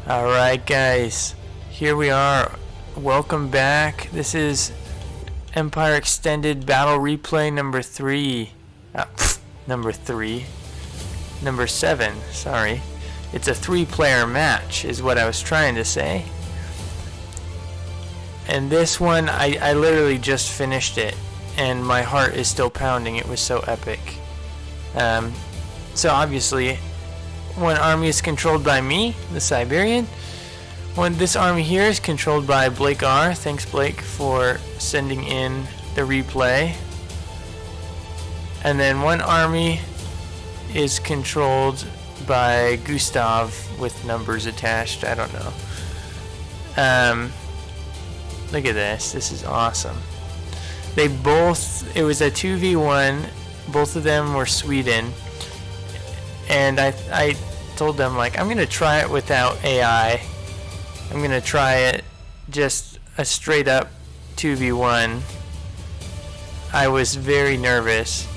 Alright guys, here we are. Welcome back. This is Empire Extended Battle Replay number 3. Number 7, sorry. It's a 3-player match is what I was trying to say. And this one, I literally just finished it and my heart is still pounding. It was so epic. So obviously one army is controlled by me, the Siberian. This army here is controlled by Blake R. Thanks Blake for sending in the replay. And then one army is controlled by Gustav with numbers attached. I don't know. Look at this. This is awesome. It was a 2v1. Both of them were Sweden. And I told them, like, I'm going to try it without AI. I'm going to try it just a straight up 2v1. I was very nervous.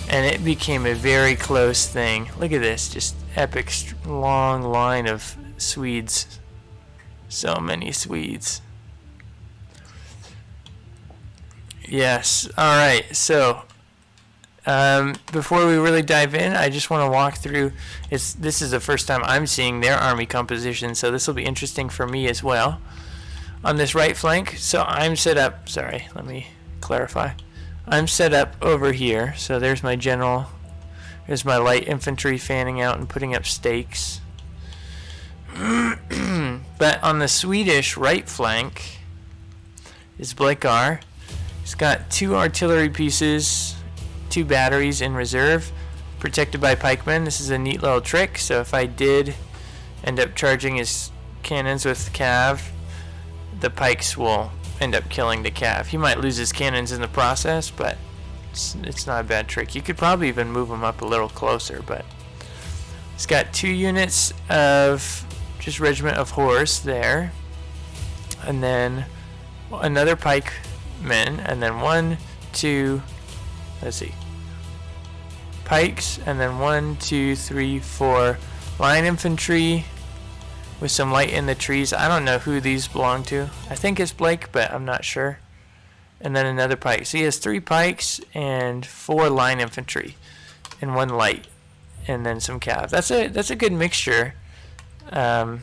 And it became a very close thing. Look at this. Just epic long line of Swedes. So many Swedes. Yes. Alright. So before we really dive in, I just want to walk through. This is the first time I'm seeing their army composition, so this will be interesting for me as well. On this right flank, so I'm set up. Sorry, let me clarify. I'm set up over here. So there's my general. There's my light infantry fanning out and putting up stakes. But on the Swedish right flank is Blake R. He's got 2 artillery pieces, 2 batteries in reserve, protected by pikemen. This is a neat little trick, so if I did end up charging his cannons with cav, the pikes will end up killing the cav. He might lose his cannons in the process, but it's not a bad trick. You could probably even move him up a little closer, but he's got 2 units of just regiment of horse there, and then another pikeman, and then 1, 2, let's see, pikes, and then 1, 2, 3, 4 line infantry with some light in the trees. I don't know who these belong to. I think it's Blake, but I'm not sure. And then another pike. So he has 3 pikes and 4 line infantry and 1 light, and then some cav. That's a good mixture. And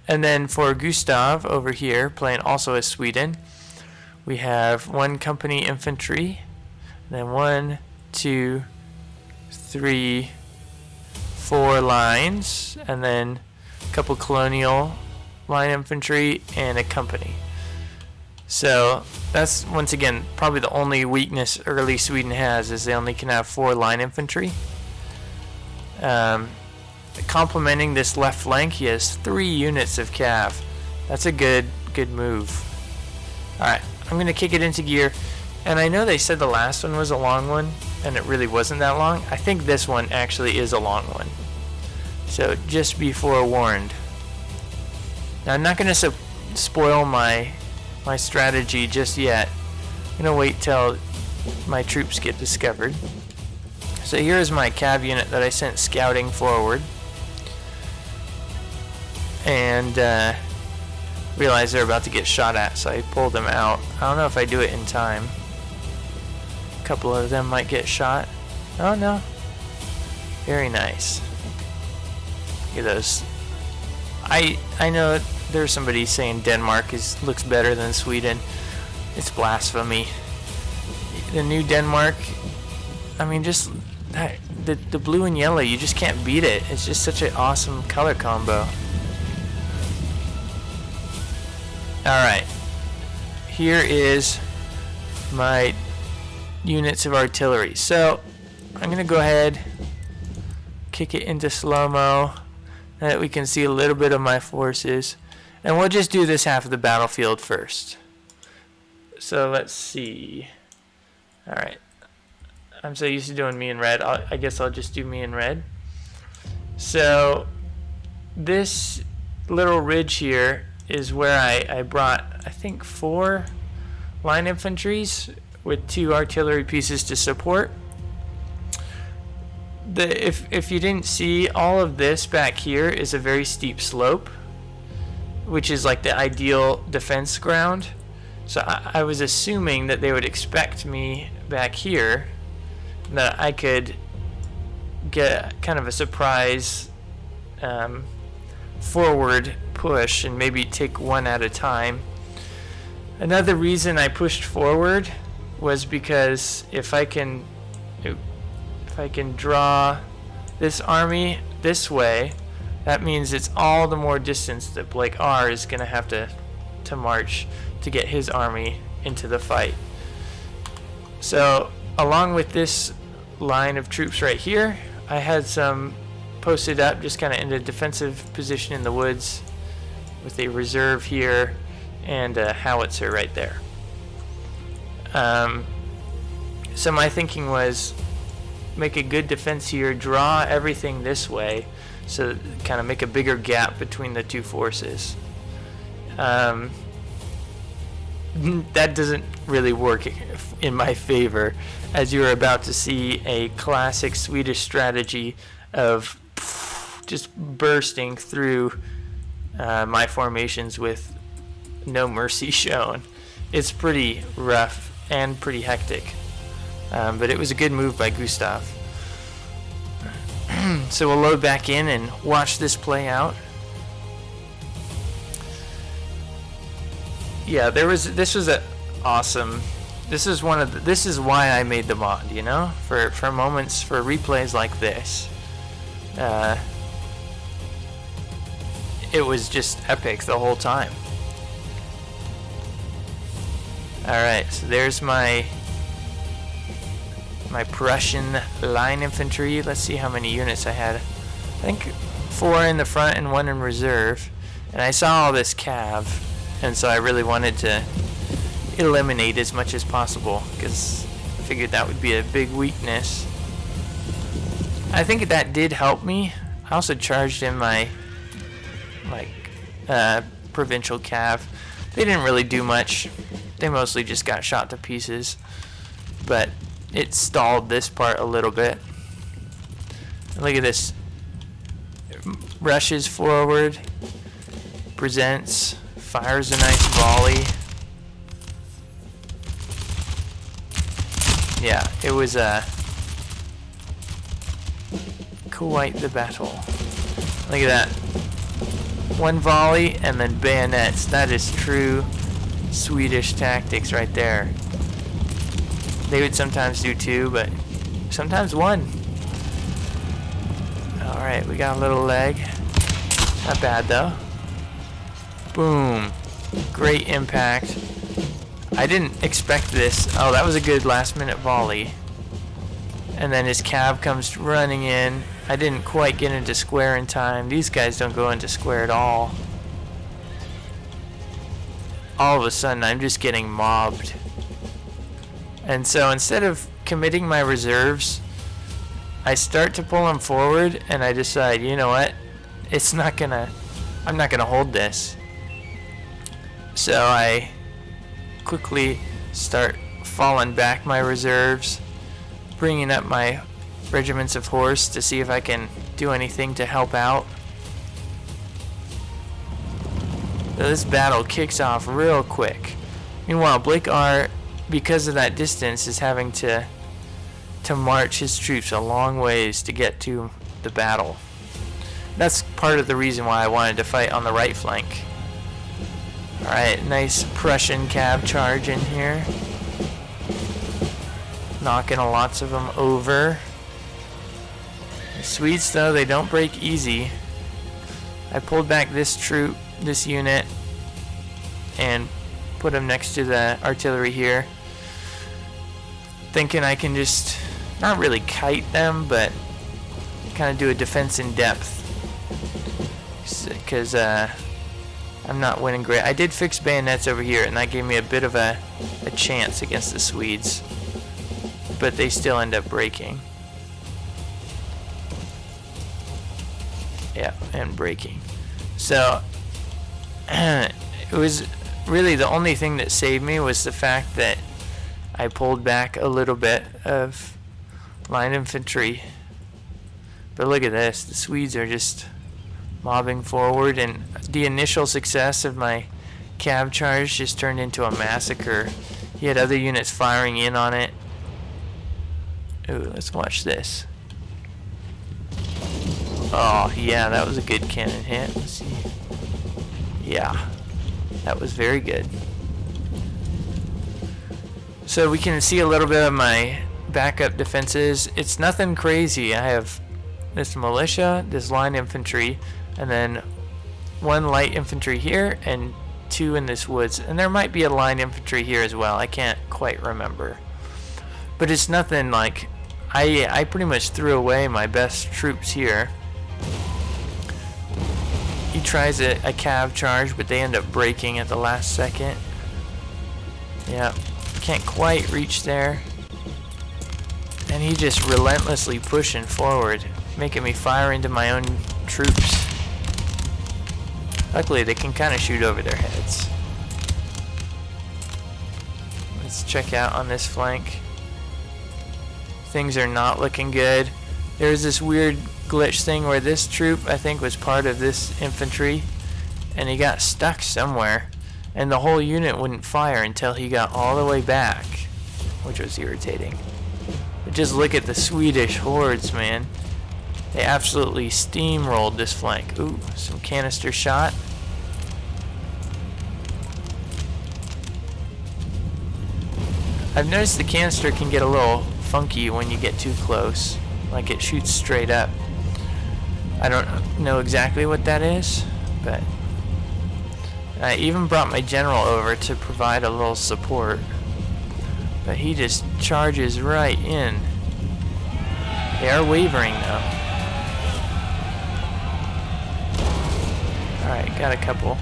then for Gustav over here, playing also as Sweden, we have 1 company infantry, and then 1, 2, 3, 4 lines, and then a couple colonial line infantry and a company. So that's, once again, probably the only weakness early Sweden has, is they only can have 4 line infantry. Complementing this left flank, he has 3 units of cav. That's a good move. Alright, I'm going to kick it into gear. And I know they said the last one was a long one, and it really wasn't that long. I think this one actually is a long one. So just be forewarned. Now I'm not going to spoil my strategy just yet. I'm going to wait till my troops get discovered. So here's my cav unit that I sent scouting forward. And realized they're about to get shot at, so I pulled them out. I don't know if I do it in time. A couple of them might get shot. Oh no. Very nice. Look at those. I know there's somebody saying Denmark looks better than Sweden. It's blasphemy. The new Denmark, I mean, just the blue and yellow, you just can't beat it. It's just such an awesome color combo. Alright, here is my units of artillery. So I'm going to go ahead, kick it into slow-mo, so that we can see a little bit of my forces. And we'll just do this half of the battlefield first. So let's see. Alright, I'm so used to doing me in red, I guess I'll just do me in red. So this little ridge here is where I brought, I think, 4 line infantries with 2 artillery pieces to support. if you didn't see, all of this back here is a very steep slope, which is like the ideal defense ground. So I was assuming that they would expect me back here, that I could get kind of a surprise forward push and maybe take one at a time. Another reason I pushed forward was because if I can draw this army this way, that means it's all the more distance that Blake R is going to have to march to get his army into the fight. So along with this line of troops right here, I had some posted up just kind of in a defensive position in the woods with a reserve here and a howitzer right there. So my thinking was make a good defense here, draw everything this way, so kind of make a bigger gap between the two forces. That doesn't really work in my favor, as you are about to see a classic Swedish strategy of just bursting through my formations with no mercy shown. It's pretty rough and pretty hectic, but it was a good move by Gustav. So we'll load back in and watch this play out. Yeah, this was a awesome. This is why I made the mod, you know, for moments, for replays like this. It was just epic the whole time. Alright, so there's my Prussian line infantry. Let's see how many units I had. I think 4 in the front and 1 in reserve. And I saw all this cav, and so I really wanted to eliminate as much as possible, because I figured that would be a big weakness. I think that did help me. I also charged in my provincial cav. They didn't really do much. They mostly just got shot to pieces, but it stalled this part a little bit. Look at this. Rushes forward, presents, fires a nice volley. Yeah, it was quite the battle. Look at that. One volley and then bayonets. That is true Swedish tactics right there. They would sometimes do 2, but sometimes 1. Alright, we got a little leg. Not bad though. Boom. Great impact. I didn't expect this. Oh, that was a good last minute volley. And then his cav comes running in. I didn't quite get into square in time. These guys don't go into square at all. All of a sudden, I'm just getting mobbed. And so instead of committing my reserves, I start to pull them forward, and I decide, you know what? I'm not gonna hold this. So I quickly start falling back my reserves, bringing up my regiments of horse to see if I can do anything to help out. So this battle kicks off real quick. Meanwhile, Blake R, because of that distance, is having to march his troops a long ways to get to the battle. That's part of the reason why I wanted to fight on the right flank. Alright, nice Prussian cav charge in here. Knocking lots of them over. The Swedes, though, they don't break easy. I pulled back this troop, this unit, and put them next to the artillery here, thinking I can just not really kite them, but kind of do a defense in depth, because I'm not winning great. I did fix bayonets over here, and that gave me a bit of a chance against the Swedes, but they still end up breaking. Yeah, and breaking. So it was really the only thing that saved me was the fact that I pulled back a little bit of line infantry But look at this. The Swedes are just mobbing forward, and the initial success of my cav charge just turned into a massacre. He had other units firing in on it. Ooh, let's watch this. Oh, yeah, that was a good cannon hit. Let's see. Yeah, that was very good. So we can see a little bit of my backup defenses. It's nothing crazy. I have this militia, this line infantry, and then 1 light infantry here and 2 in this woods. And there might be a line infantry here as well. I can't quite remember. But it's nothing like... I pretty much threw away my best troops here. He tries a cav charge, but they end up breaking at the last second. Yeah, can't quite reach there. And he just relentlessly pushing forward, making me fire into my own troops. Luckily, they can kind of shoot over their heads. Let's check out on this flank. Things are not looking good. There's this weird glitch thing where this troop, I think, was part of this infantry, and he got stuck somewhere, and the whole unit wouldn't fire until he got all the way back, which was irritating. But just look at the Swedish hordes, man. They absolutely steamrolled this flank. Ooh, some canister shot. I've noticed the canister can get a little funky when you get too close, like it shoots straight up. I don't know exactly what that is, but I even brought my general over to provide a little support, but he just charges right in. They are wavering though. Alright, got a couple.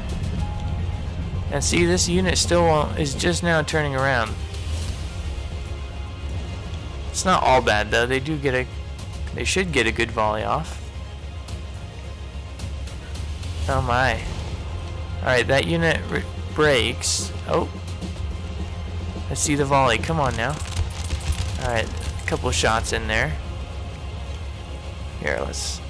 And see, this unit still is just now turning around. It's not all bad though. They should get a good volley off. Oh my. Alright, that unit breaks. Oh. Let's see the volley. Come on now. Alright, a couple shots in there. Here, let's...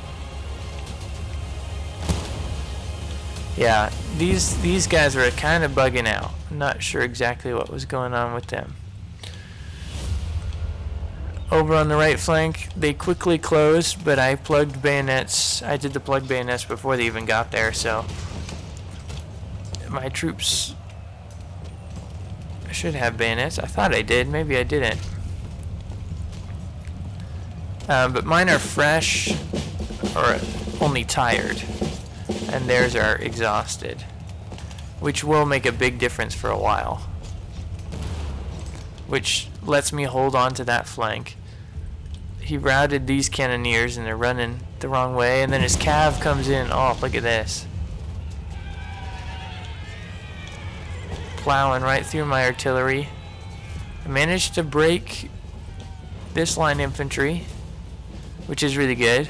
Yeah, these guys were kind of bugging out. I'm not sure exactly what was going on with them. Over on the right flank, they quickly closed, but I plugged bayonets. I did the plug bayonets before they even got there, so my troops should have bayonets. I thought I did, maybe I didn't. But mine are fresh, or only tired, and theirs are exhausted, which will make a big difference for a while, which lets me hold on to that flank. He routed these cannoneers and they're running the wrong way, and then his cav comes in. Oh, look at this. Plowing right through my artillery. I managed to break this line infantry, which is really good.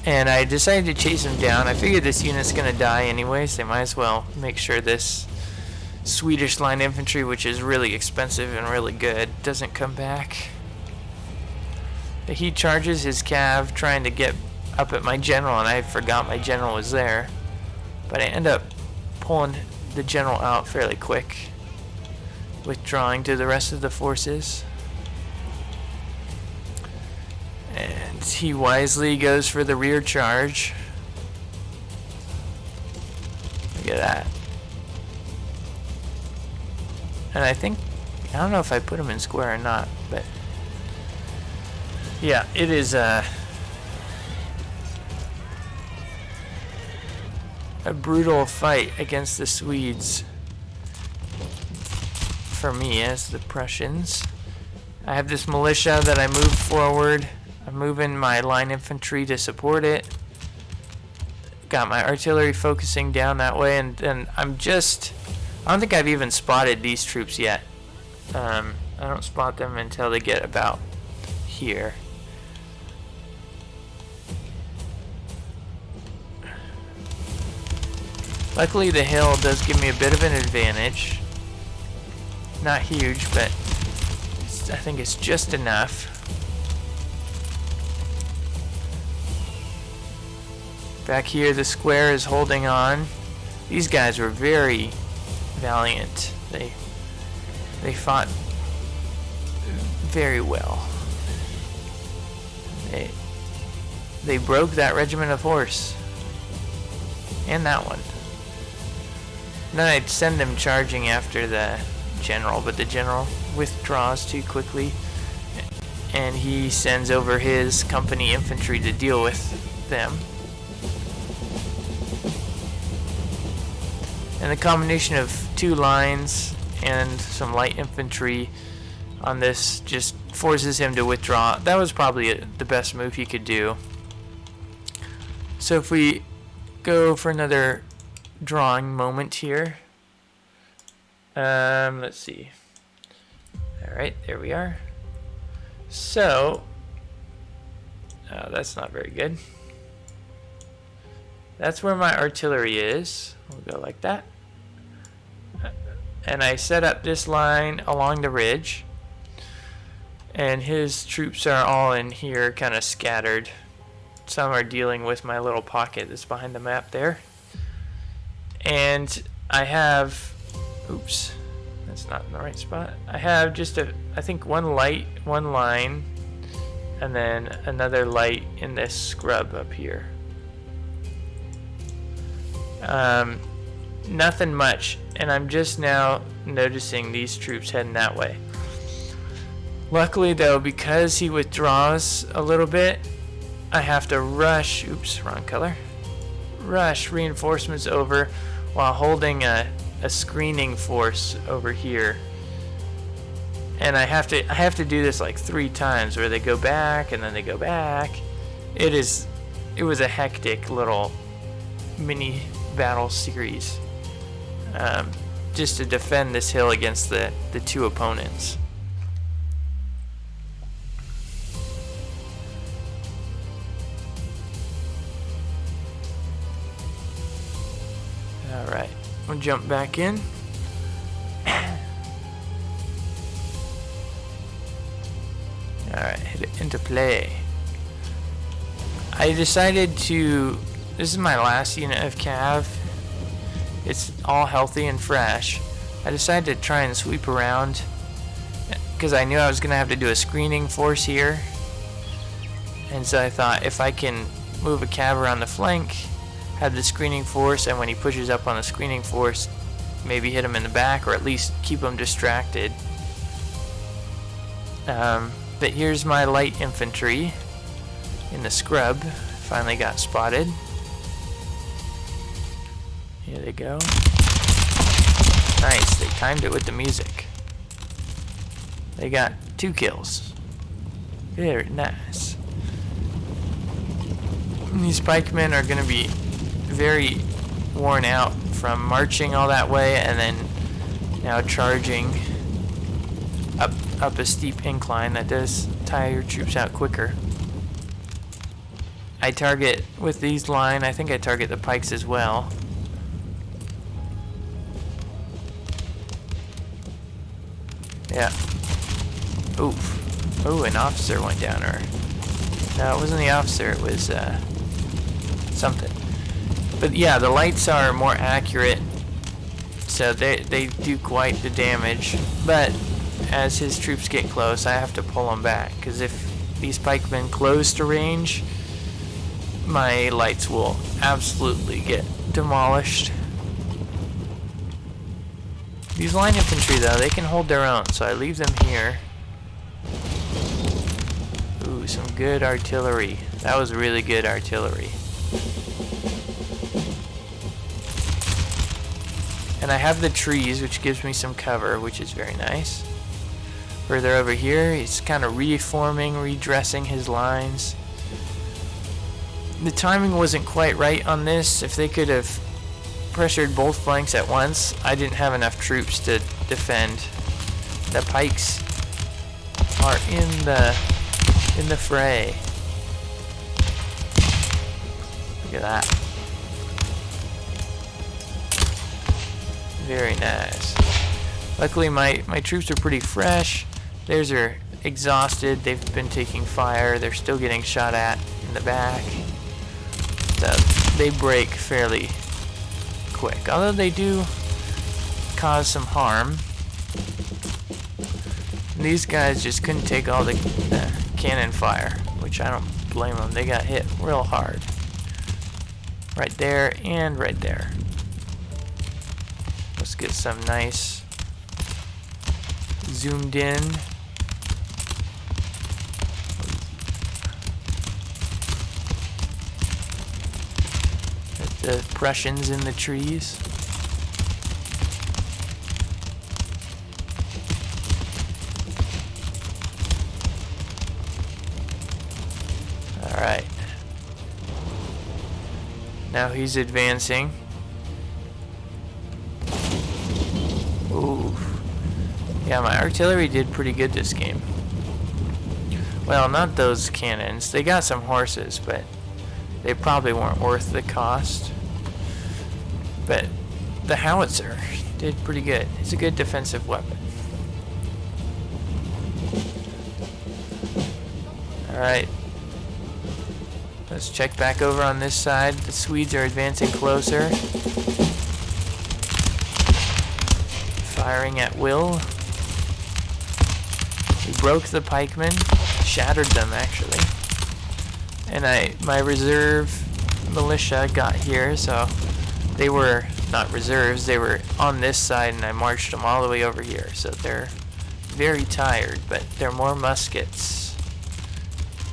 And I decided to chase him down. I figured this unit's gonna die anyways. They might as well make sure this Swedish line infantry, which is really expensive and really good, doesn't come back. He charges his cav trying to get up at my general, and I forgot my general was there. But I end up pulling the general out fairly quick, withdrawing to the rest of the forces. And he wisely goes for the rear charge. Look at that. And I don't know if I put him in square or not, but yeah, it is a brutal fight against the Swedes for me as the Prussians. I have this militia that I move forward. I'm moving my line infantry to support it. Got my artillery focusing down that way, and then I don't think I've even spotted these troops yet. I don't spot them until they get about here. Luckily the hill does give me a bit of an advantage. Not huge, but I think it's just enough. Back here, the square is holding on. These guys were very valiant. They fought very well. They broke that regiment of horse. And that one. Then I'd send them charging after the general, but the general withdraws too quickly. And he sends over his company infantry to deal with them. And the combination of 2 lines and some light infantry on this just forces him to withdraw. That was probably the best move he could do. So if we go for another drawing moment here. Let's see. Alright, there we are. So, that's not very good. That's where my artillery is. We'll go like that. And I set up this line along the ridge. And his troops are all in here, kind of scattered. Some are dealing with my little pocket that's behind the map there. And I have, oops, that's not in the right spot. I have just I think one light, one line, and then another light in this scrub up here. Nothing much, and I'm just now noticing these troops heading that way. Luckily though, because he withdraws a little bit, I have to rush, oops, wrong color, rush reinforcements over while holding a screening force over here. And I have to do this like 3 times, where they go back and then they go back. It was a hectic little mini battle series, just to defend this hill against the 2 opponents. Alright, we'll jump back in. Alright, hit it into play. I decided to, this is my last unit of cav. It's all healthy and fresh. I decided to try and sweep around because I knew I was going to have to do a screening force here. And so I thought, if I can move a cav around the flank, have the screening force, and when he pushes up on the screening force, maybe hit him in the back, or at least keep him distracted. But here's my light infantry in the scrub. Finally got spotted. Here they go. Nice, they timed it with the music. They got 2 kills. Very nice. These pikemen are going to be very worn out from marching all that way and then now charging up a steep incline. That does tire your troops out quicker. I target with these line, I think I target the pikes as well. Yeah. Oof. Oh, an officer went down, or no, it wasn't the officer, it was something. But yeah, the lights are more accurate, so they do quite the damage. But as his troops get close, I have to pull them back, because if these pikemen close to range, my lights will absolutely get demolished. These line infantry though, they can hold their own, so I leave them here. Ooh, some good artillery. That was really good artillery. And I have the trees, which gives me some cover, which is very nice. Further over here, he's kind of reforming, redressing his lines. The timing wasn't quite right on this. If they could have pressured both flanks at once, I didn't have enough troops to defend. The pikes are in the fray. Look at that. Very nice. Luckily my troops are pretty fresh. Theirs are exhausted. They've been taking fire. They're still getting shot at in the back. So they break fairly quick. Although they do cause some harm. These guys just couldn't take all the cannon fire, which I don't blame them. They got hit real hard. Right there and right there. Let's get some nice zoomed in. At the Prussians in the trees. Alright. Now he's advancing. Ooh. Yeah, my artillery did pretty good this game. Well, not those cannons. They got some horses, but they probably weren't worth the cost. But the howitzer did pretty good. It's a good defensive weapon. Alright. Let's check back over on this side. The Swedes are advancing closer. Firing at will. We broke the pikemen. Shattered them, actually. And my reserve militia got here, so they were not reserves. They were on this side, and I marched them all the way over here. So they're very tired, but they're more muskets.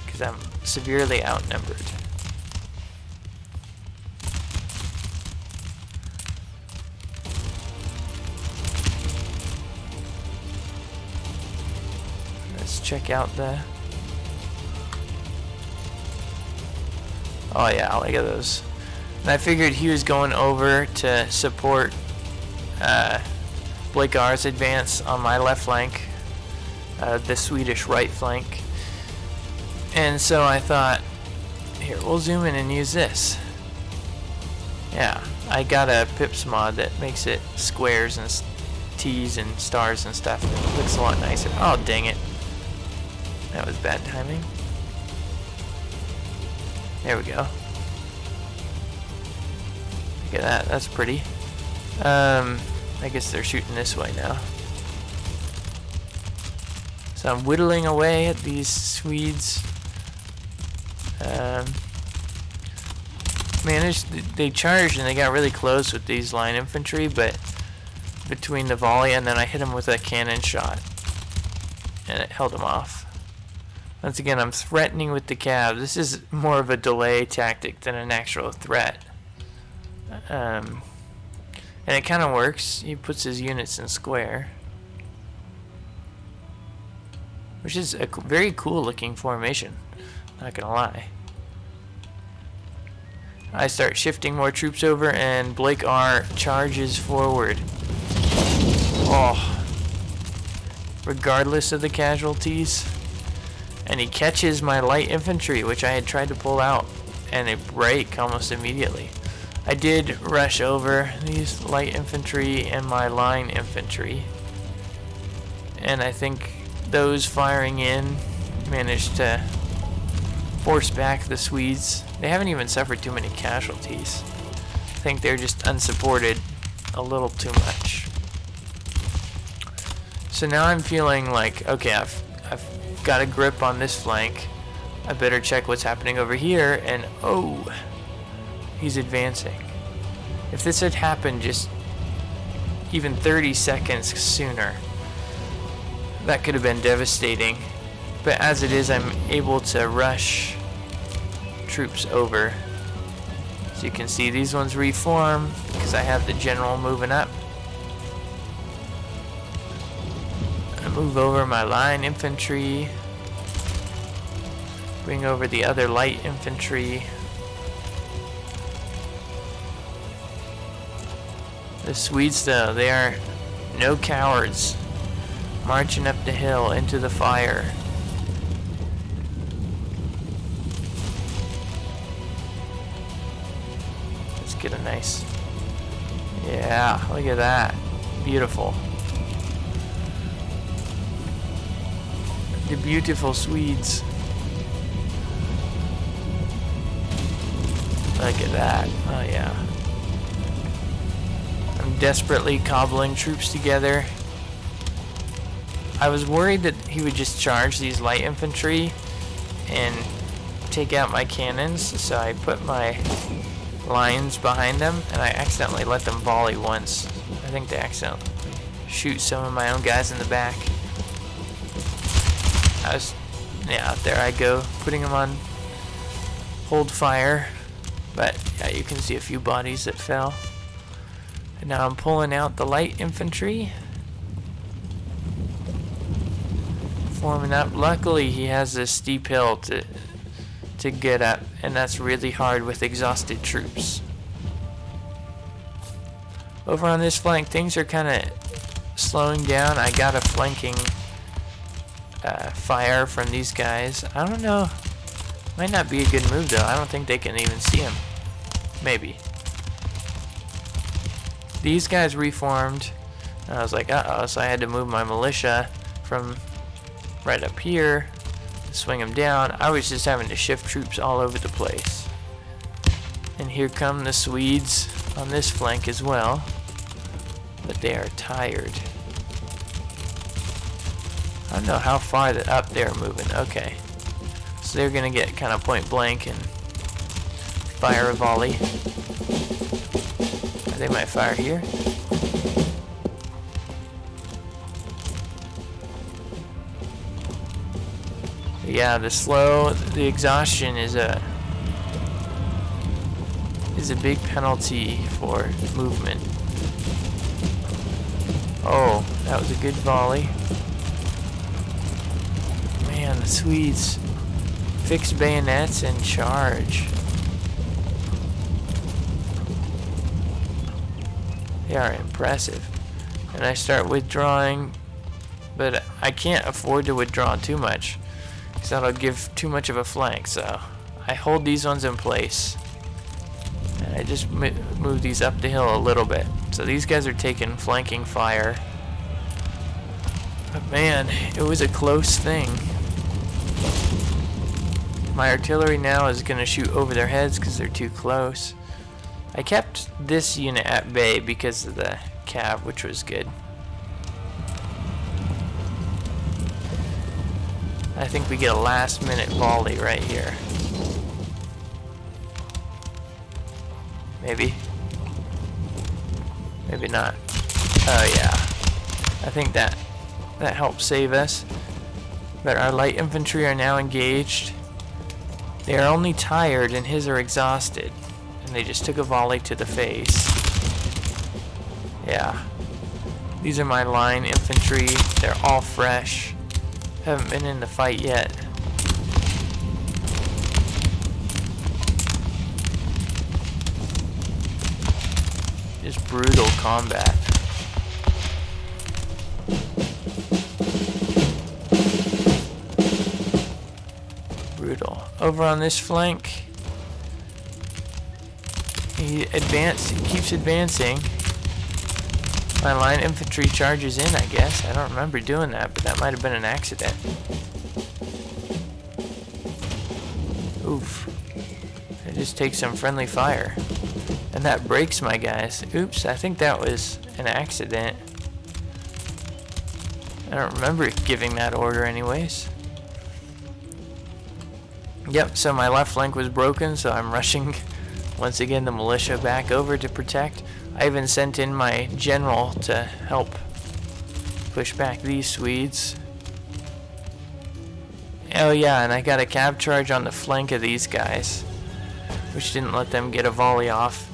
Because I'm severely outnumbered. Let's check out the... Oh yeah, look at those. And I figured he was going over to support Blakar's advance on my left flank, the Swedish right flank. And so I thought, here, we'll zoom in and use this. Yeah, I got a Pips mod that makes it squares and T's and stars and stuff. It looks a lot nicer. Oh, dang it. That was bad timing. There we go. Look at that, that's pretty. I guess they're shooting this way now. So I'm whittling away at these Swedes. They charged and they got really close with these line infantry, but between the volley and then I hit them with a cannon shot. And it held them off. Once again, I'm threatening with the cab. This is more of a delay tactic than an actual threat. And it kind of works. He puts his units in square. Which is a very cool looking formation. Not gonna lie. I start shifting more troops over and Blake R charges forward. Oh. Regardless of the casualties. And he catches my light infantry, which I had tried to pull out, and they break almost immediately. I did rush over these light infantry and my line infantry, and I think those firing in managed to force back the Swedes. They haven't even suffered too many casualties. I think they're just unsupported a little too much. So now I'm feeling like, okay, I've got a grip on this flank. I better check what's happening over here, and oh, he's advancing. If this had happened just even 30 seconds sooner, that could have been devastating. But as it is, I'm able to rush troops over. So you can see these ones reform because I have the general moving up. I move over my line infantry. Bring over the other light infantry. The Swedes, though, they are no cowards. Marching up the hill into the fire. Let's get a nice... Yeah, look at that. Beautiful. The beautiful Swedes. Look at that. Oh yeah. I'm desperately cobbling troops together. I was worried that he would just charge these light infantry and take out my cannons, so I put my lines behind them, and I accidentally let them volley once. I think they accidentally shoot some of my own guys in the back. Yeah, there I go, putting them on hold fire. But yeah, you can see a few bodies that fell. And now I'm pulling out the light infantry. Forming up. Luckily he has this steep hill to get up, and that's really hard with exhausted troops. Over on this flank, things are kind of slowing down. I got a flanking fire from these guys. I don't know. Might not be a good move though. I don't think they can even see him. Maybe. These guys reformed. And I was like, uh-oh, so I had to move my militia from right up here, swing them down. I was just having to shift troops all over the place. And here come the Swedes on this flank as well. But they are tired. I don't know how far up they're moving. Okay. So they're going to get kind of point blank and fire a volley. Or they might fire here. Yeah, the exhaustion is a big penalty for movement. Oh, that was a good volley. Man, the Swedes fix bayonets and charge. They are impressive. And I start withdrawing, but I can't afford to withdraw too much, because that'll give too much of a flank. So I hold these ones in place, and I just move these up the hill a little bit. So these guys are taking flanking fire. But man, it was a close thing. My artillery now is going to shoot over their heads because they're too close. I kept this unit at bay because of the cav, which was good. I think we get a last minute volley right here. Maybe. Maybe not. Oh yeah. I think that helped save us. But our light infantry are now engaged. They are only tired and his are exhausted. And they just took a volley to the face. Yeah. These are my line infantry. They're all fresh. Haven't been in the fight yet. Just brutal combat. Brutal. Over on this flank, he keeps advancing. My line infantry charges in, I guess. I don't remember doing that, but that might have been an accident. Oof. I just take some friendly fire. And that breaks my guys. Oops, I think that was an accident. I don't remember giving that order anyways. Yep, so my left flank was broken, so I'm rushing once again the militia back over to protect. I even sent in my general to help push back these Swedes. Oh yeah, and I got a cav charge on the flank of these guys, which didn't let them get a volley off.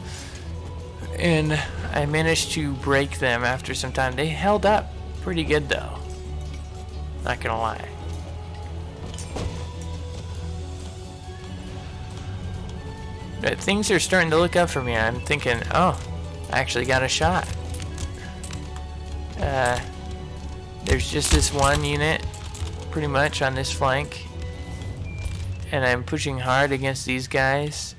And I managed to break them after some time. They held up pretty good though, not gonna lie. But things are starting to look up for me. I'm thinking, oh, I actually got a shot. There's just this one unit pretty much on this flank, and I'm pushing hard against these guys.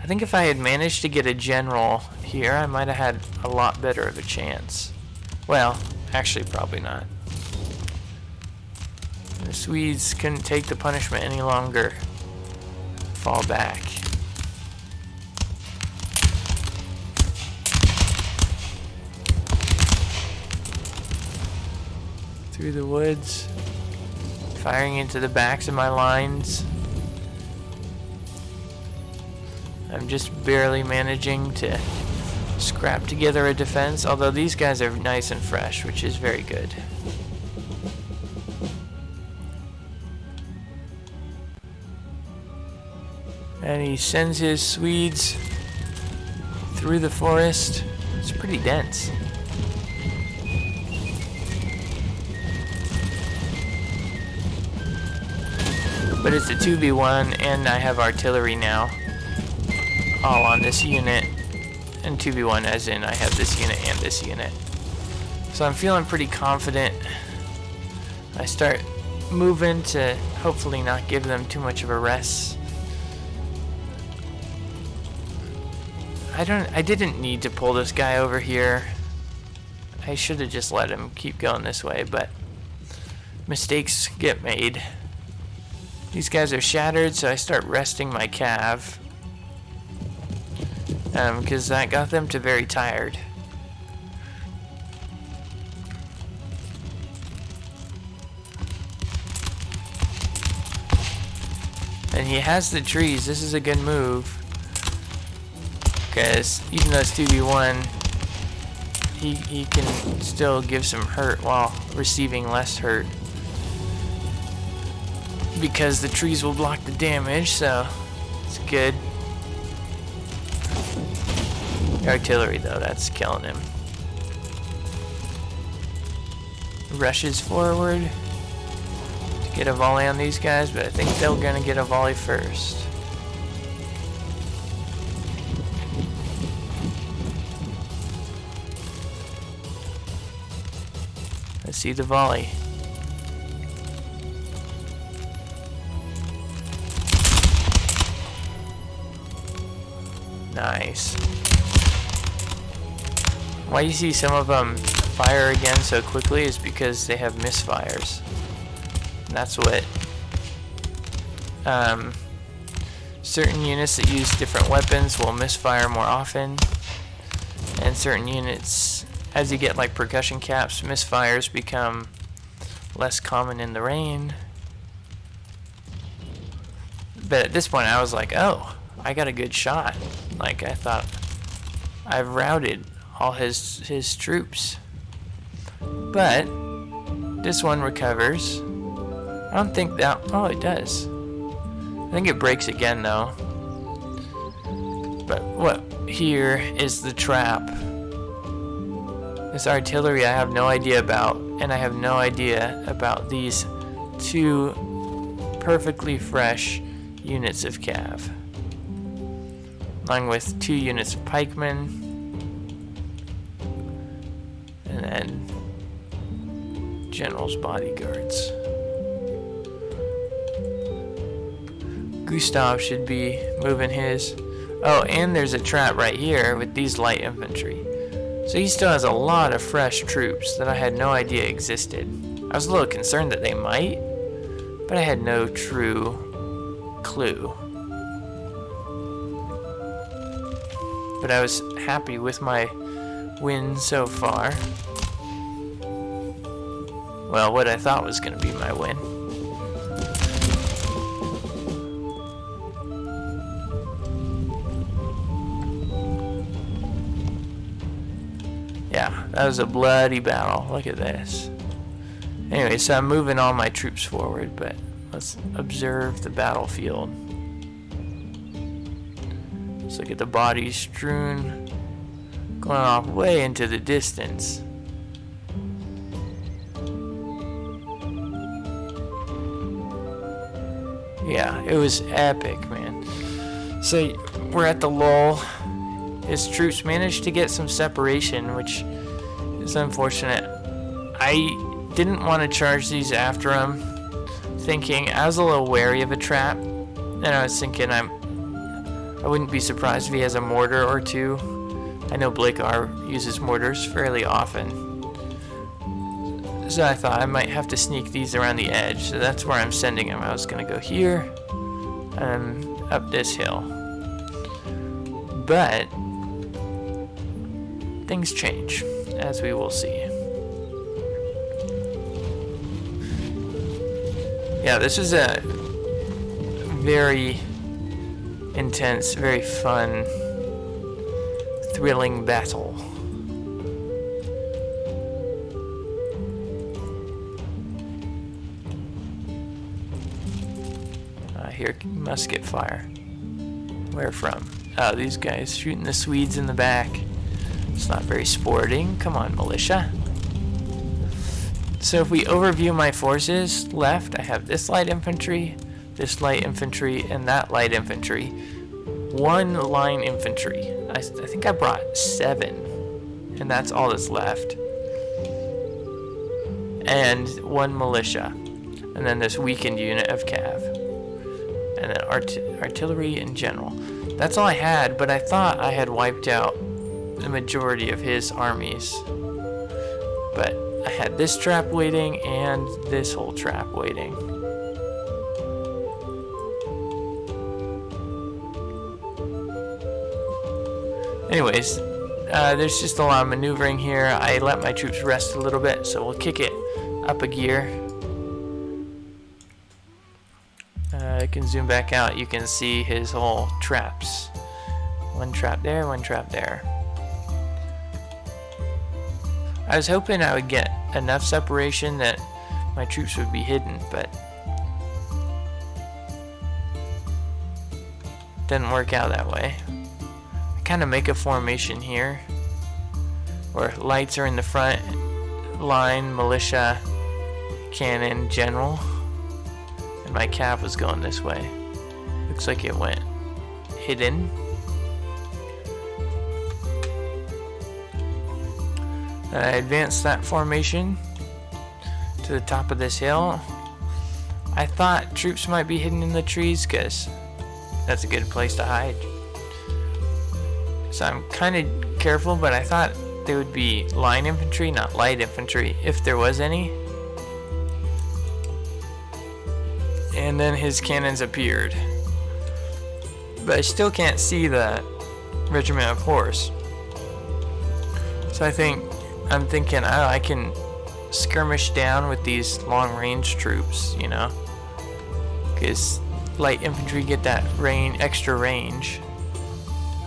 I think if I had managed to get a general here, I might have had a lot better of a chance. Well, actually probably not. The Swedes couldn't take the punishment any longer. Fall back. through the woods, firing into the backs of my lines. I'm just barely managing to scrap together a defense, although these guys are nice and fresh, which is very good. And he sends his Swedes through the forest. It's pretty dense. But it's a 2v1 and I have artillery now. All on this unit. And 2v1 as in I have this unit and this unit. So I'm feeling pretty confident. I start moving to hopefully not give them too much of a rest. I didn't need to pull this guy over here. I should have just let him keep going this way, but mistakes get made. These guys are shattered, so I start resting my cav. Because that got them to very tired. And he has the trees. This is a good move. Because even though it's 2v1, he can still give some hurt while receiving less hurt. Because the trees will block the damage, so it's good. The artillery though, that's killing him. Rushes forward to get a volley on these guys, but I think they're gonna get a volley first. Let's see the volley. Nice. Why you see some of them fire again so quickly is because they have misfires. And that's what certain units that use different weapons will misfire more often, and certain units, as you get like percussion caps, misfires become less common in the rain. But at this point I was like, oh, I got a good shot. Like, I thought I've routed all his troops. But this one recovers. I don't think that, oh, it does. I think it breaks again though. But what here is the trap. This artillery I have no idea about, and I have no idea about these two perfectly fresh units of cav, along with 2 units of pikemen, and then general's bodyguards. Gustav should be moving his. Oh, and there's a trap right here with these light infantry. So he still has a lot of fresh troops that I had no idea existed. I was a little concerned that they might, but I had no true clue. But I was happy with my win so far. Well, what I thought was going to be my win. Yeah, that was a bloody battle. Look at this. Anyway, so I'm moving all my troops forward, but let's observe the battlefield. Let's look at the bodies strewn, going off way into the distance. Yeah, it was epic, man. So we're at the lull. His troops managed to get some separation, which is unfortunate. I didn't want to charge these after him, thinking I was a little wary of a trap, and I was thinking I wouldn't be surprised if he has a mortar or 2. I know Blakar uses mortars fairly often, so I thought I might have to sneak these around the edge. So that's where I'm sending him. I was gonna go here and up this hill, but things change, as we will see. Yeah, this is a very intense, very fun, thrilling battle. I hear musket fire. Where from? Oh, these guys shooting the Swedes in the back. It's not very sporting. Come on, militia. So if we overview my forces, left I have this light infantry, and that light infantry. One line infantry. I think I brought 7, and that's all that's left. And 1 militia, and then this weakened unit of cav, and then artillery in general. That's all I had, but I thought I had wiped out the majority of his armies. But I had this trap waiting and this whole trap waiting. Anyways, there's just a lot of maneuvering here. I let my troops rest a little bit, so we'll kick it up a gear. I can zoom back out. You can see his whole traps. 1 trap there, 1 trap there. I was hoping I would get enough separation that my troops would be hidden, but didn't work out that way. I kind of make a formation here where lights are in the front line, militia, cannon, general, and my cav was going this way. Looks like it went hidden. I advanced that formation to the top of this hill. I thought troops might be hidden in the trees because that's a good place to hide. So I'm kind of careful, but I thought they would be line infantry, not light infantry, if there was any. And then his cannons appeared. But I still can't see the regiment of horse. So I'm thinking, oh, I can skirmish down with these long-range troops, you know, because light infantry get that extra range.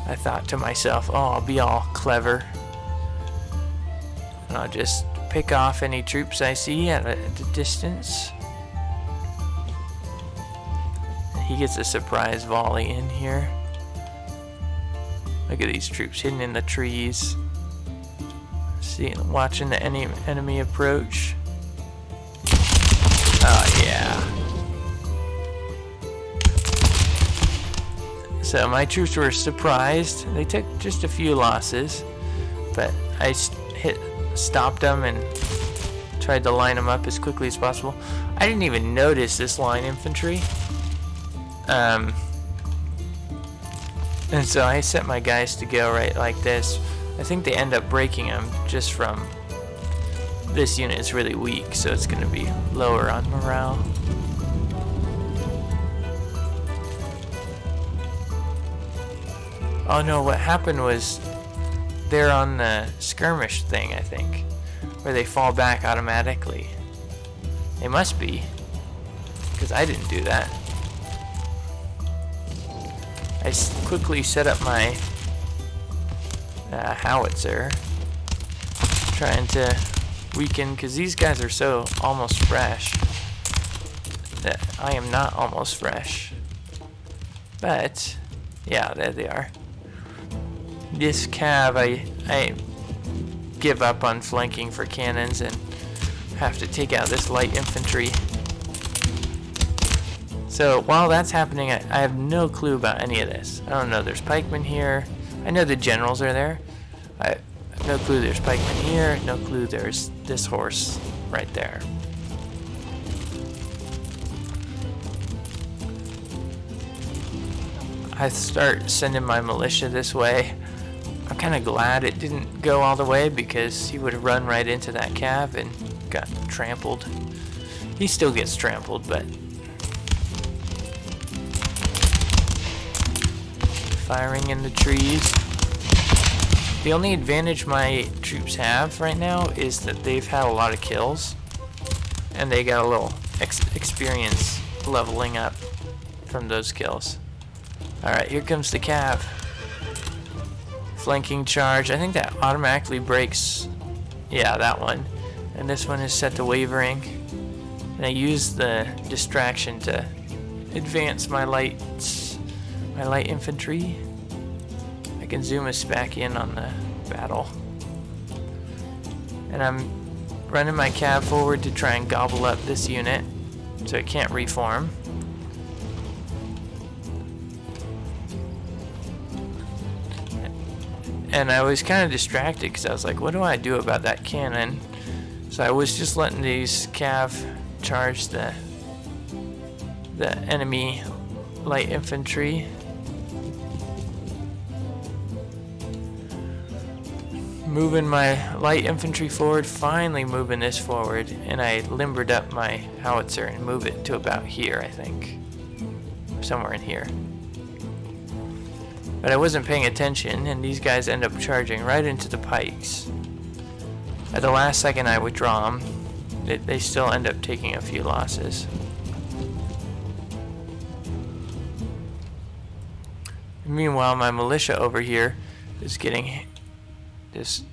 I thought to myself, oh, I'll be all clever, and I'll just pick off any troops I see at a distance. He gets a surprise volley in here. Look at these troops hidden in the trees. Watching the enemy approach. Oh yeah. So my troops were surprised. They took just a few losses, but I stopped them and tried to line them up as quickly as possible. I didn't even notice this line infantry. And so I set my guys to go right like this. I think they end up breaking them just from this unit is really weak, so it's going to be lower on morale. Oh no, what happened was they're on the skirmish thing, I think, where they fall back automatically. They must be, because I didn't do that. I quickly set up my howitzer, trying to weaken, because these guys are so almost fresh that I am not almost fresh. But yeah, there they are. This cav, I give up on flanking for cannons and have to take out this light infantry. So while that's happening, I have no clue about any of this. I don't know there's pikemen here. I know the generals are there. I have no clue there's pikemen here. No clue there's this horse right there. I start sending my militia this way. I'm kind of glad it didn't go all the way, because he would have run right into that cav and got trampled. He still gets trampled, but firing in the trees. The only advantage my troops have right now is that they've had a lot of kills, and they got a little experience leveling up from those kills. Alright, here comes the Cav. Flanking charge. I think that automatically breaks. Yeah, that one. And this one is set to wavering. And I use the distraction to advance my light infantry. I can zoom us back in on the battle. And I'm running my Cav forward to try and gobble up this unit so it can't reform. And I was kind of distracted because I was like, what do I do about that cannon? So I was just letting these Cav charge the enemy light infantry. Moving my light infantry forward, finally moving this forward, and I limbered up my howitzer and move it to about here, I think. Somewhere in here. But I wasn't paying attention, and these guys end up charging right into the pikes. At the last second I withdraw them, they still end up taking a few losses. Meanwhile, my militia over here is getting just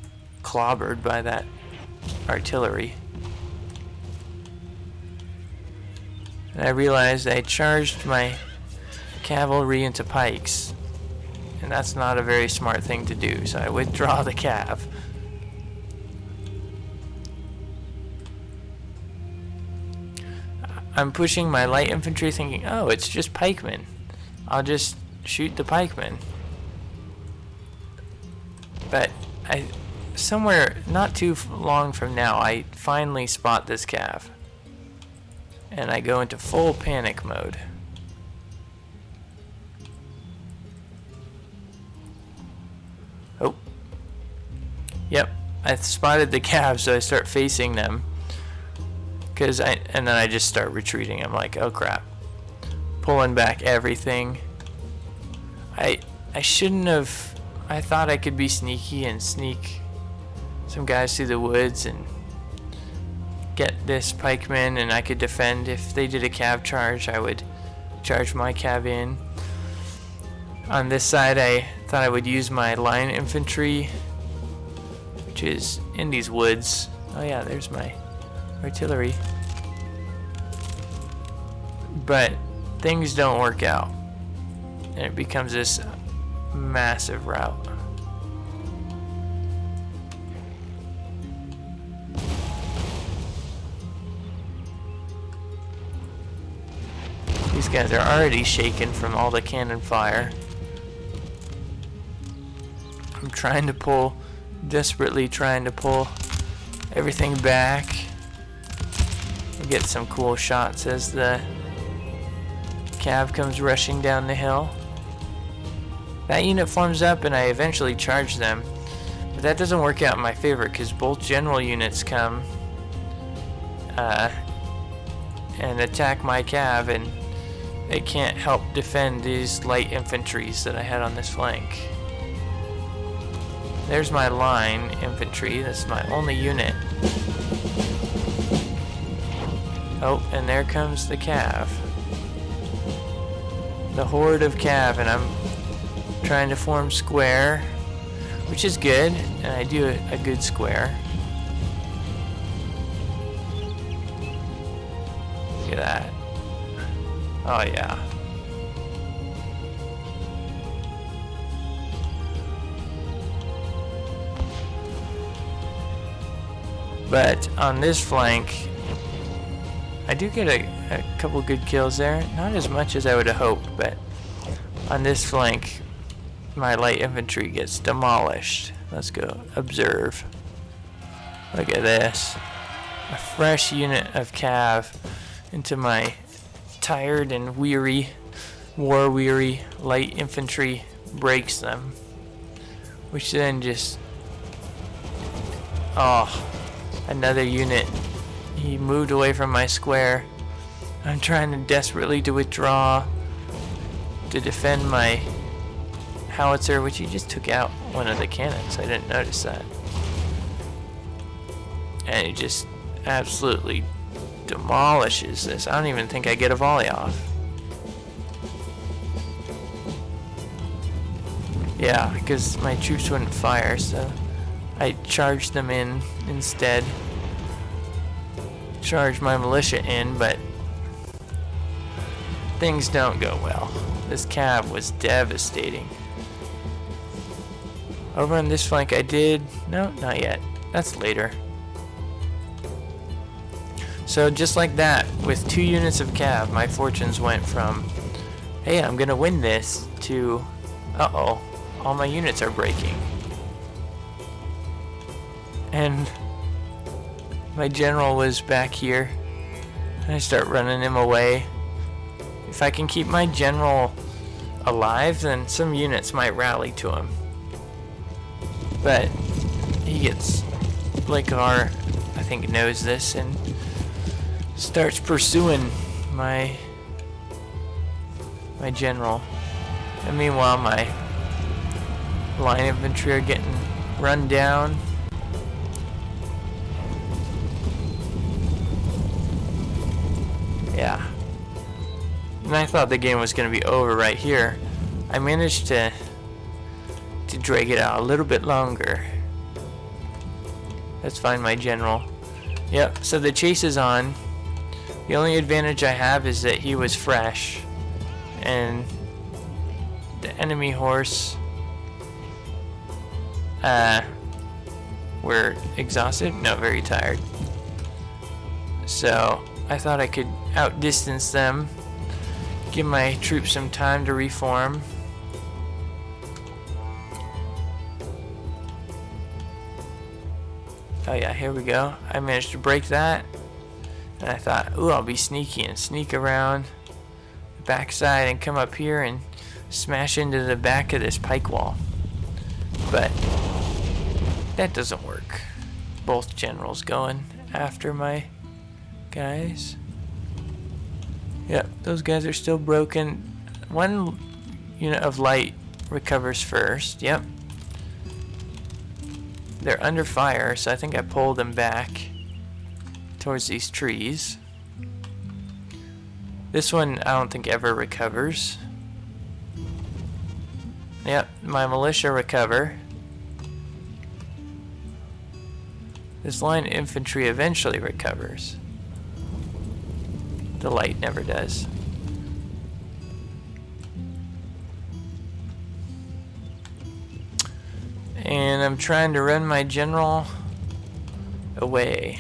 clobbered by that artillery. And I realized I charged my cavalry into pikes. And that's not a very smart thing to do, so I withdraw the Cav. I'm pushing my light infantry thinking, oh, it's just pikemen. I'll just shoot the pikemen. But somewhere not too long from now, I finally spot this Cav. And I go into full panic mode. Oh. Yep, I spotted the Cav, so I start facing them. And then I just start retreating. I'm like, oh crap. Pulling back everything. I shouldn't have. I thought I could be sneaky and sneak some guys through the woods and get this pikeman, and I could defend. If they did a Cav charge, I would charge my Cav in. On this side, I thought I would use my line infantry, which is in these woods. Oh yeah, there's my artillery. But things don't work out, and it becomes this massive rout. These guys are already shaken from all the cannon fire. I'm desperately trying to pull everything back. We get some cool shots as the Cav comes rushing down the hill. That unit forms up and I eventually charge them. But that doesn't work out in my favor because both general units come and attack my Cav, and they can't help defend these light infantries that I had on this flank. There's my line infantry. That's my only unit. Oh, and there comes the Cav. The horde of Cav, and I'm trying to form square, which is good, and I do a good square. Look at that. Oh yeah. But on this flank, I do get a couple good kills there. Not as much as I would have hoped, but on this flank, my light infantry gets demolished. Let's go observe. Look at this. A fresh unit of Cav into my tired and weary, war-weary light infantry breaks them. Which then just... Oh, another unit. He moved away from my square. I'm trying to desperately to withdraw to defend my howitzer, which he just took out one of the cannons. I didn't notice that. And he just absolutely demolishes this. I don't even think I get a volley off. Yeah, because my troops wouldn't fire, so I charged them in instead. Charged my militia in, but things don't go well. This cav was devastating. Over on this flank I did... No, not yet. That's later. So just like that, with 2 units of cav, my fortunes went from, hey, I'm gonna win this, to, uh-oh, all my units are breaking. And my general was back here, and I start running him away. If I can keep my general alive, then some units might rally to him. But he gets, Blakar, I think, knows this and starts pursuing my general. And meanwhile, my line infantry are getting run down. Yeah. And I thought the game was going to be over right here. I managed to drag it out a little bit longer. Let's find my general. Yep, so the chase is on. The only advantage I have is that he was fresh. And the enemy horse were exhausted? No, very tired. So I thought I could outdistance them, give my troops some time to reform. Oh yeah, here we go. I managed to break that. And I thought, ooh, I'll be sneaky and sneak around the backside and come up here and smash into the back of this pike wall. But that doesn't work. Both generals going after my guys. Yep, those guys are still broken. One unit of light recovers first. Yep. They're under fire, so I think I pulled them back towards these trees. This one I don't think ever recovers. Yep, my militia recover. This line infantry eventually recovers. The light never does. And I'm trying to run my general away.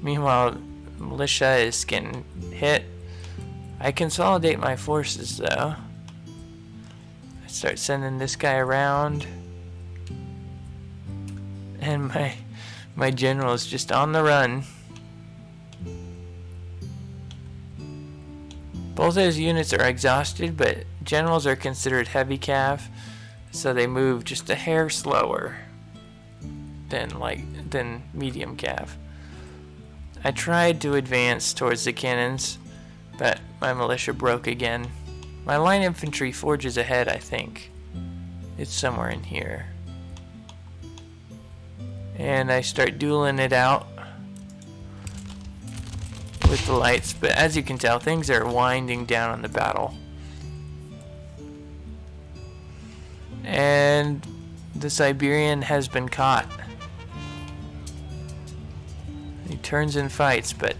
Meanwhile, militia is getting hit. I consolidate my forces though. I start sending this guy around. And my general is just on the run. Both those units are exhausted, but generals are considered heavy cav, so they move just a hair slower than medium cav. I tried to advance towards the cannons, but my militia broke again. My line infantry forges ahead, I think. It's somewhere in here. And I start dueling it out with the lights, but as you can tell, things are winding down on the battle. And the Siberian has been caught. He turns and fights, but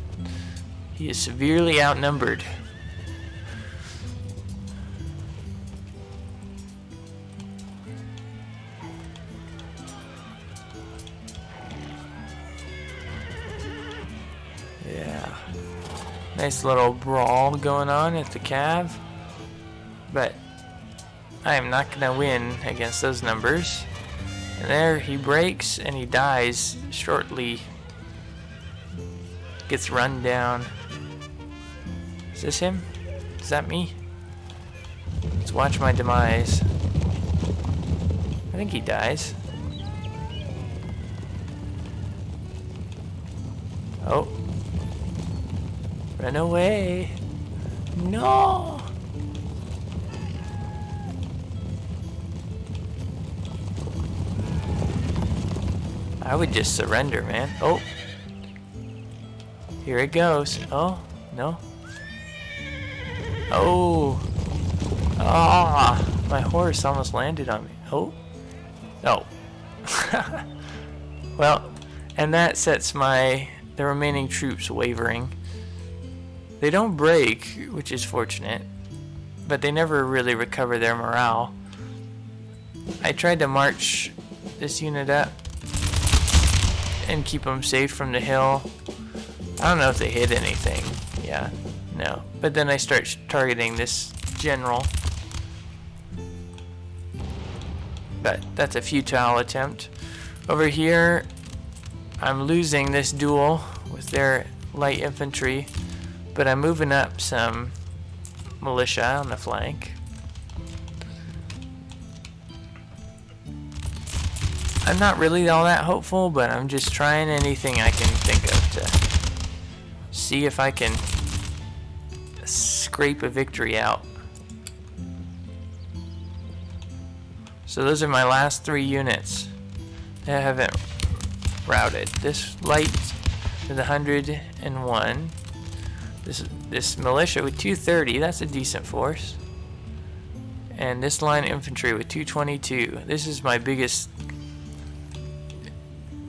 he is severely outnumbered. Yeah. Nice little brawl going on at the cav. But I am not going to win against those numbers. And there he breaks and he dies shortly. Gets run down. Is this him? Is that me? Let's watch my demise. I think he dies. Oh. Run away. No. I would just surrender, man. Oh. Here it goes. Oh, no. Oh. Ah, my horse almost landed on me. Oh. Oh. Well, and that sets the remaining troops wavering. They don't break, which is fortunate, but they never really recover their morale. I tried to march this unit up and keep them safe from the hill. I don't know if they hit anything. Yeah, no. But then I start targeting this general. But that's a futile attempt. Over here, I'm losing this duel with their light infantry, but I'm moving up some militia on the flank. I'm not really all that hopeful, but I'm just trying anything I can think of to see if I can scrape a victory out. So those are my last 3 units that haven't routed. This light with 101. This militia with 230, that's a decent force. And this line infantry with 222. This is my biggest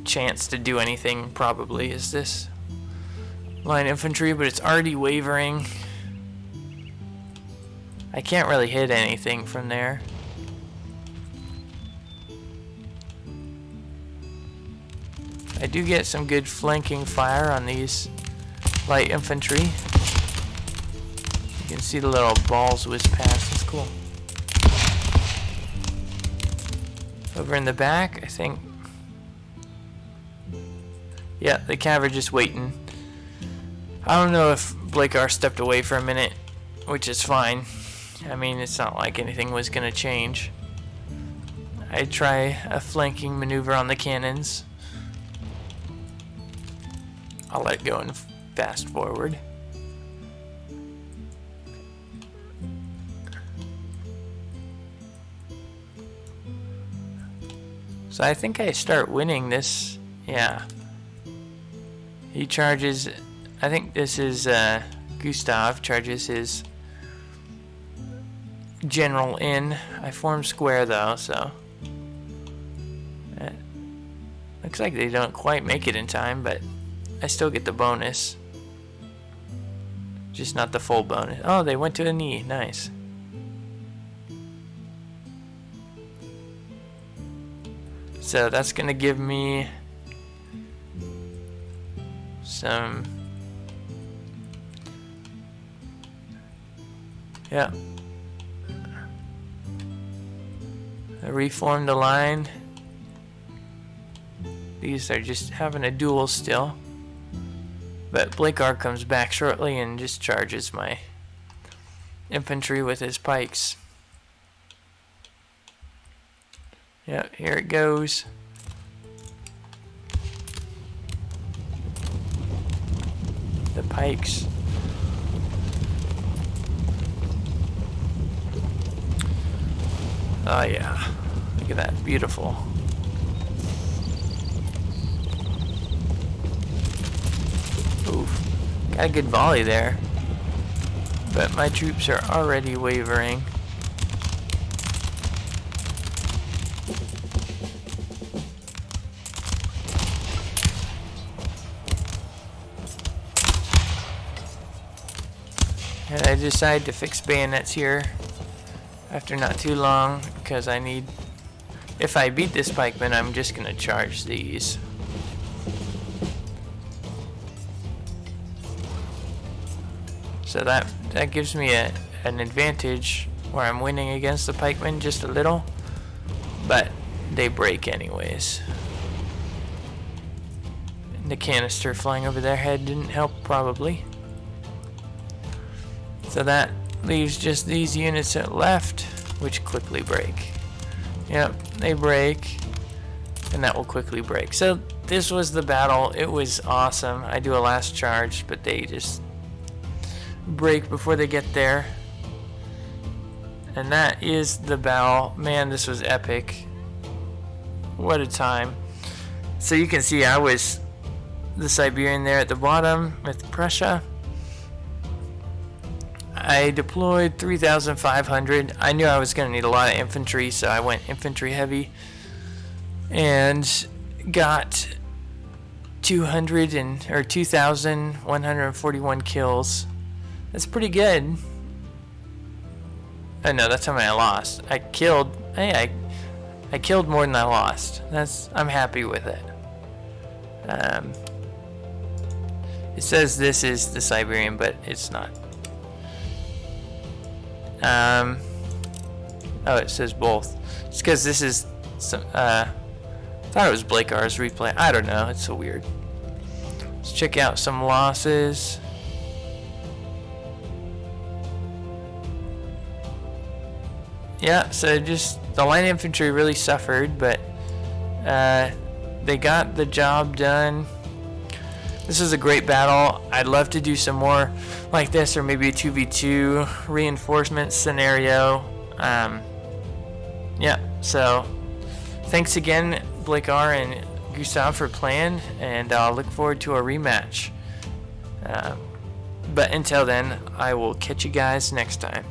chance to do anything, probably, is this line infantry, but it's already wavering. I can't really hit anything from there. I do get some good flanking fire on these light infantry. You can see the little balls whiz past. It's cool. Over in the back, I think. Yeah, the cavalry just waiting. I don't know if Blakar stepped away for a minute, which is fine. I mean, it's not like anything was gonna change. I'd try a flanking maneuver on the cannons. I'll let go and fast forward. So I think I start winning this. Yeah. He charges, I think this is Gustav charges his general in. I form square though, so looks like they don't quite make it in time, but I still get the bonus. Just not the full bonus. Oh, they went to a knee. Nice. So that's gonna give me some. Yeah. I reformed the line. These are just having a duel still. But Blakar comes back shortly and just charges my infantry with his pikes. Yep, here it goes. The pikes. Oh yeah, look at that, beautiful. Oof, got a good volley there. But my troops are already wavering. And I decided to fix bayonets here after not too long because I need, if I beat this pikeman, I'm just gonna charge these. So that gives me an advantage where I'm winning against the pikemen just a little, but they break anyways. And the canister flying over their head didn't help probably. So that leaves just these units left, which quickly break. Yep, they break, and that will quickly break. So this was the battle. It was awesome. I do a last charge, but they just break before they get there. And that is the battle. Man, this was epic. What a time. So you can see I was the Siberian there at the bottom with Prussia. I deployed 3,500. I knew I was going to need a lot of infantry, so I went infantry heavy and got 2,141 kills. That's pretty good. Oh no, that's how many I lost. I killed more than I lost. I'm happy with it. It says this is the Siberian, but it's not. Oh, it says both. It's because this is some. I thought it was Blake R's replay. I don't know. It's so weird. Let's check out some losses. Yeah, so just the light infantry really suffered, but they got the job done. This is a great battle. I'd love to do some more like this, or maybe a 2v2 reinforcement scenario. Yeah, so thanks again, Blake R and Gustav, for playing, and I'll look forward to a rematch. But until then, I will catch you guys next time.